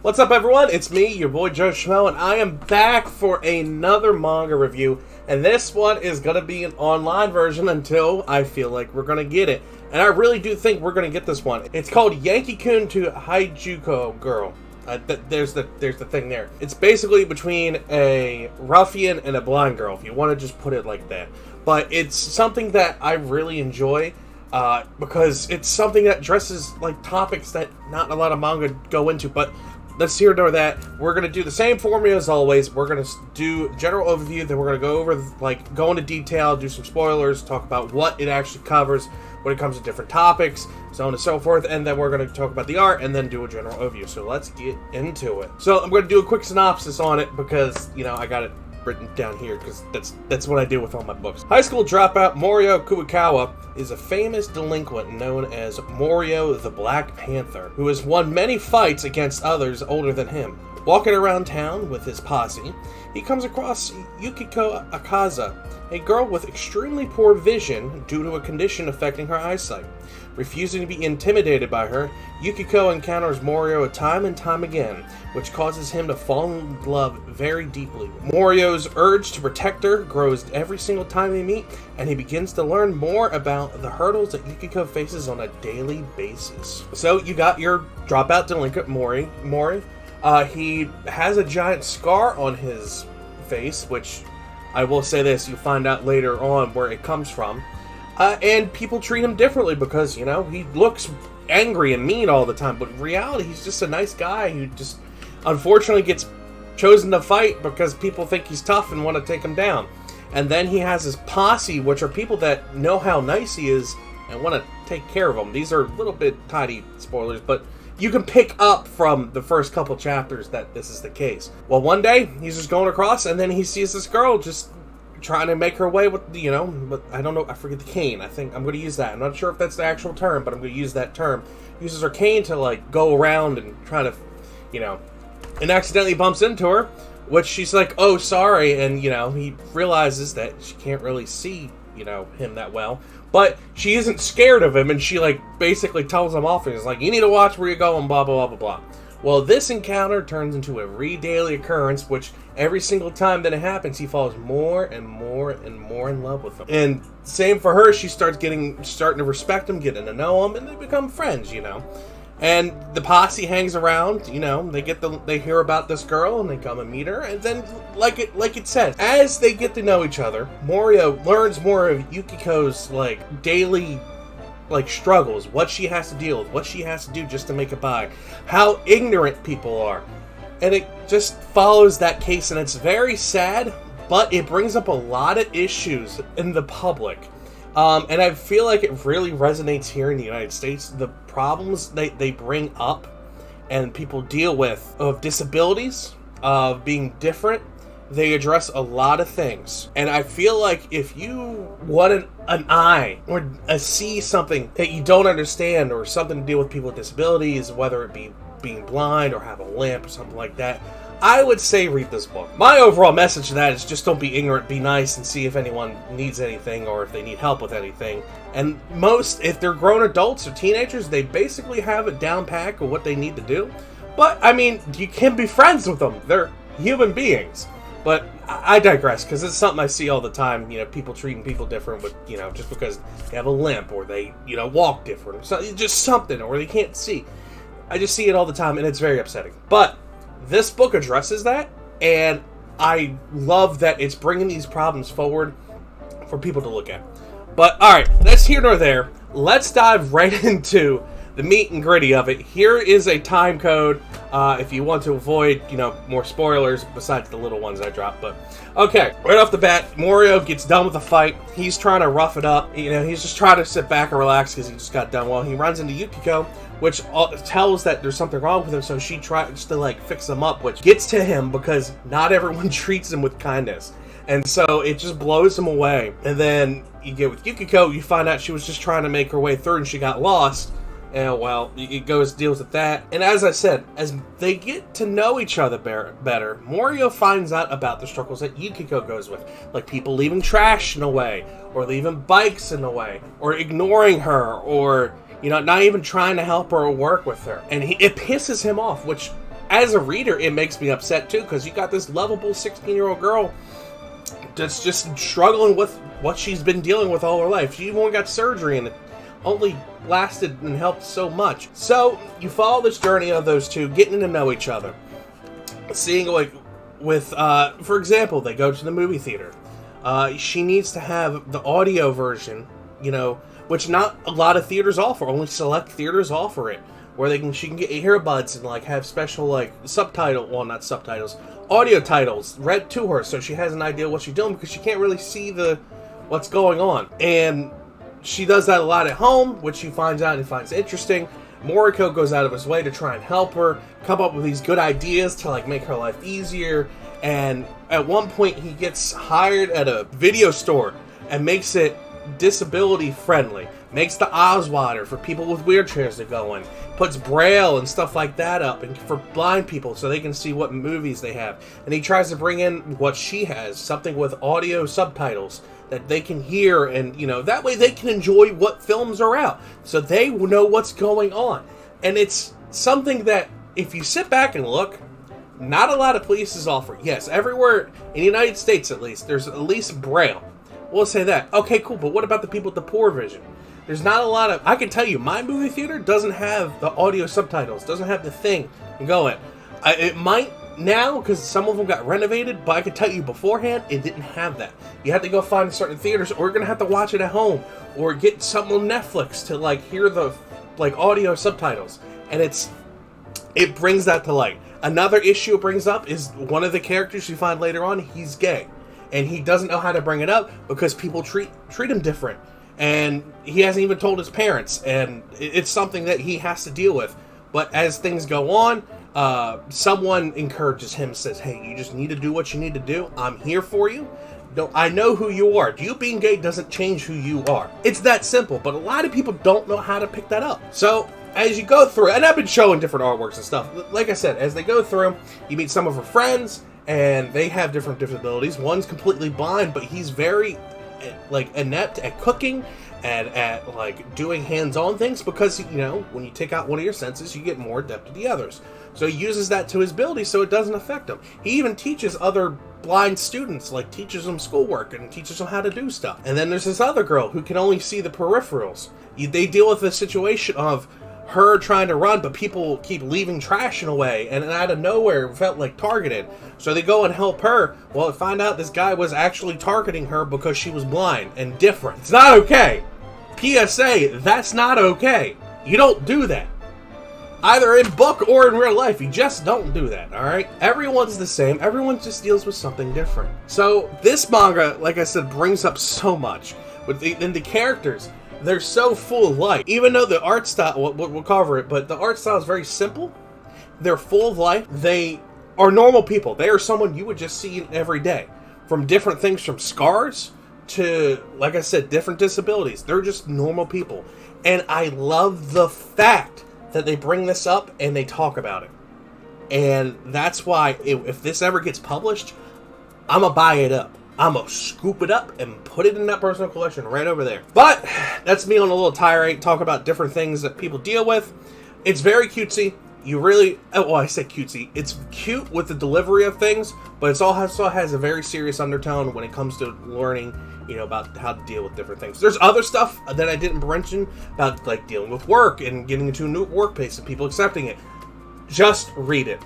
What's up, everyone? It's me, your boy Joe Schmmo, and I am back for another manga review. And this one is going to be an online version until I feel like we're going to get it. And I really do think we're going to get this one. It's called Yankee-Kun to Hakujou Girl. There's the thing there. It's basically between a ruffian and a blind girl, if you want to just put it like that. But it's something that I really enjoy. Because it's something that addresses like topics that not a lot of manga go into, but let's hear nor that. We're going to do the same formula as always. We're going to do general overview, then we're going to go over, like, go into detail, do some spoilers, talk about what it actually covers when it comes to different topics, so on and so forth, and then we're going to talk about the art and then do a general overview. So let's get into it. So I'm going to do a quick synopsis on it because, you know, I got it written down here because that's what I do with all my books. High school dropout Morio Kuwakawa is a famous delinquent known as Morio the Black Panther, who has won many fights against others older than him. Walking around town with his posse, he comes across Yukiko Akaza, a girl with extremely poor vision due to a condition affecting her eyesight. Refusing to be intimidated by her, Yukiko encounters Morio time and time again, which causes him to fall in love very deeply. Morio's urge to protect her grows every single time they meet, and he begins to learn more about the hurdles that Yukiko faces on a daily basis. So you got your dropout delinquent Mori. He has a giant scar on his face, which I will say this, you find out later on where it comes from. And people treat him differently because, you know, he looks angry and mean all the time. But in reality, he's just a nice guy who just, unfortunately, gets chosen to fight because people think he's tough and want to take him down. And then he has his posse, which are people that know how nice he is and want to take care of him. These are a little bit tiny spoilers, but you can pick up from the first couple chapters that this is the case. Well, one day, he's just going across, and then he sees this girl just trying to make her way with, you know, but I don't know, I forget the cane. I think I'm going to use that. I'm not sure if that's the actual term, but I'm going to use that term. Uses her cane to, like, go around and try to, you know, and accidentally bumps into her, which she's like, oh, sorry, and, you know, he realizes that she can't really see, you know, him that well, but she isn't scared of him, and she, like, basically tells him off, and is like, you need to watch where you're going, blah, blah, blah, blah, blah. Well, this encounter turns into a daily occurrence, which every single time that it happens, he falls more and more and more in love with him. And same for her, she starts starting to respect him, getting to know him, and they become friends, you know. And the posse hangs around, you know, they hear about this girl and they come and meet her, and then like it says, as they get to know each other, Morio learns more of Yukiko's like daily struggles, what she has to deal with, what she has to do just to make it by, how ignorant people are. And it just follows that case, and it's very sad, but it brings up a lot of issues in the public. And I feel like it really resonates here in the United States. The problems they bring up and people deal with of disabilities, of being different, they address a lot of things. And I feel like if you want an eye or see something that you don't understand, or something to deal with people with disabilities, whether it be being blind or have a limp or something like that, I would say read this book. My overall message to that is just don't be ignorant, be nice, and see if anyone needs anything or if they need help with anything. And most, if they're grown adults or teenagers, they basically have a down pack of what they need to do. But, I mean, you can be friends with them. They're human beings. But I digress, because it's something I see all the time, you know, people treating people different with, you know, just because they have a limp or they, you know, walk different or something, just something, or they can't see. I just see it all the time, and it's very upsetting. But this book addresses that, and I love that it's bringing these problems forward for people to look at. But, alright, that's here nor there. Let's dive right into the meat and gritty of it. Here is a time code if you want to avoid, you know, more spoilers besides the little ones I dropped. But okay, right off the bat, Morio gets done with the fight. He's trying to rough it up. You know, he's just trying to sit back and relax because he just got done. Well, he runs into Yukiko, which tells that there's something wrong with him. So she tries to like fix him up, which gets to him because not everyone treats him with kindness. And so it just blows him away. And then you get with Yukiko, you find out she was just trying to make her way through and she got lost. And, well, it deals with that. And as I said, as they get to know each other better, Morio finds out about the struggles that Yukiko goes with. Like people leaving trash in a way, or leaving bikes in a way, or ignoring her, or, you know, not even trying to help her or work with her. And it pisses him off, which as a reader, it makes me upset too, because you got this lovable 16-year-old girl that's just struggling with what she's been dealing with all her life. She even got surgery, and it only lasted and helped so much. So you follow this journey of those two getting to know each other, seeing like with for example, they go to the movie theater. She needs to have the audio version, you know, which not a lot of theaters offer. Only select theaters offer it, where she can get earbuds and like have special like not subtitles, audio titles read to her, so she has an idea what she's doing, because she can't really see what's going on. And she does that a lot at home, which she finds out and finds interesting. Moriko goes out of his way to try and help her come up with these good ideas to like make her life easier. And at one point he gets hired at a video store and makes it disability friendly, makes the aisles wider for people with wheelchairs to go in, puts braille and stuff like that up and for blind people so they can see what movies they have. And he tries to bring in what she has, something with audio subtitles that they can hear, and you know, that way they can enjoy what films are out, so they know what's going on. And it's something that, if you sit back and look, not a lot of places offer. Yes, everywhere in the United States at least, there's at least braille. We'll say that. Okay, cool, but what about the people with the poor vision? There's not a lot of... I can tell you, my movie theater doesn't have the audio subtitles, doesn't have the thing going. It might now, because some of them got renovated, but I can tell you beforehand, it didn't have that. You have to go find certain theaters, or you're going to have to watch it at home, or get something on Netflix to like hear the like audio subtitles. And it brings that to light. Another issue it brings up is one of the characters you find later on, he's gay. And he doesn't know how to bring it up because people treat him different. And he hasn't even told his parents, and it's something that he has to deal with. But as things go on, someone encourages him, says, hey, you just need to do what you need to do. I'm here for you. I know who you are. You being gay doesn't change who you are. It's that simple, but a lot of people don't know how to pick that up. So as you go through, and I've been showing different artworks and stuff, like I said, as they go through, you meet some of her friends, and they have different disabilities. One's completely blind, but he's very like inept at cooking and at like doing hands-on things, because you know, when you take out one of your senses, you get more adept at the others. So he uses that to his ability so it doesn't affect him. He even teaches other blind students, like teaches them schoolwork and teaches them how to do stuff. And then there's this other girl who can only see the peripherals. They deal with the situation of her trying to run, but people keep leaving trash in a way, and out of nowhere it felt like targeted. So they go and help her. Well, find out this guy was actually targeting her because she was blind and different. It's not okay. PSA, that's not okay. You don't do that. Either in book or in real life, you just don't do that, alright? Everyone's the same. Everyone just deals with something different. So this manga, like I said, brings up so much. With the characters, they're so full of life. Even though the art style, we'll cover it, but the art style is very simple. They're full of life. They are normal people. They are someone you would just see every day. From different things, from scars to, like I said, different disabilities. They're just normal people. And I love the fact that they bring this up and they talk about it. And that's why, if this ever gets published, I'm going to buy it up. I'm going to scoop it up and put it in that personal collection right over there. But that's me on a little tirade, talk about different things that people deal with. It's very cutesy. You really, well, I say cutesy. It's cute with the delivery of things, but it also has a very serious undertone when it comes to learning, you know, about how to deal with different things. There's other stuff that I didn't mention about, like, dealing with work and getting into a new workplace and people accepting it. Just read it.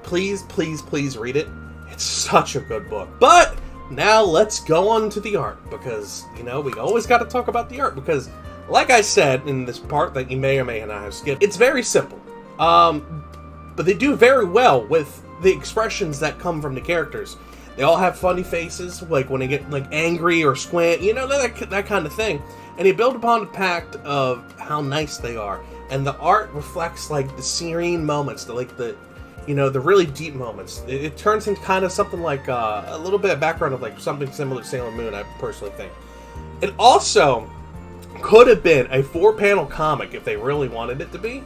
Please, please, please read it. It's such a good book. But now let's go on to the art, because, you know, we always got to talk about the art, because, like I said in this part that you may or may not have skipped, it's very simple. But they do very well with the expressions that come from the characters. They all have funny faces, like when they get like angry or squint, you know, that kind of thing. And they build upon the fact of how nice they are. And the art reflects like the serene moments, the you know, the really deep moments. It turns into kind of something like a little bit of background of like something similar to Sailor Moon, I personally think. It also could have been a 4-panel comic if they really wanted it to be.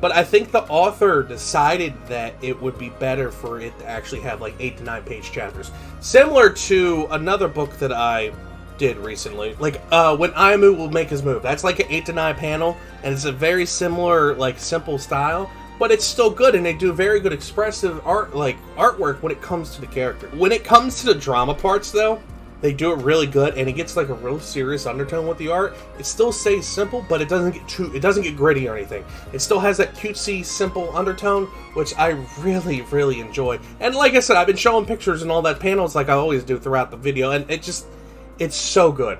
But I think the author decided that it would be better for it to actually have like 8 to 9 page chapters. Similar to another book that I did recently. Like When Aimu Will Make His Move. That's like an 8 to 9 panel. And it's a very similar, like, simple style. but it's still good, and they do very good expressive artwork when it comes to the character. When it comes to the drama parts, though, they do it really good, and it gets like a real serious undertone with the art. It still stays simple, but it doesn't get gritty or anything. It still has that cutesy, simple undertone, which I really, really enjoy. And like I said, I've been showing pictures and all that panels like I always do throughout the video, and it's so good.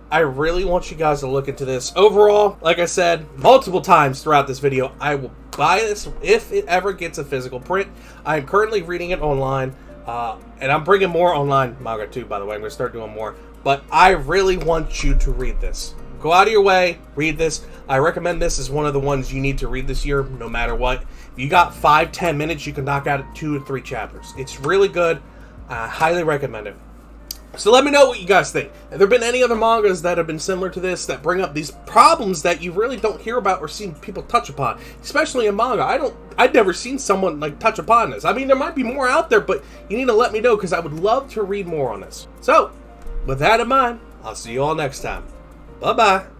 I really want you guys to look into this. Overall, like I said multiple times throughout this video, I will buy this if it ever gets a physical print. I am currently reading it online. And I'm bringing more online manga too, by the way. I'm going to start doing more. But I really want you to read this. Go out of your way, read this. I recommend this as one of the ones you need to read this year, no matter what. If you got 5-10 minutes, you can knock out 2 or 3 chapters. It's really good. I highly recommend it. So let me know what you guys think. Have there been any other mangas that have been similar to this that bring up these problems that you really don't hear about or see people touch upon? Especially in manga. I've never seen someone like touch upon this. I mean, there might be more out there, but you need to let me know because I would love to read more on this. So, with that in mind, I'll see you all next time. Bye-bye.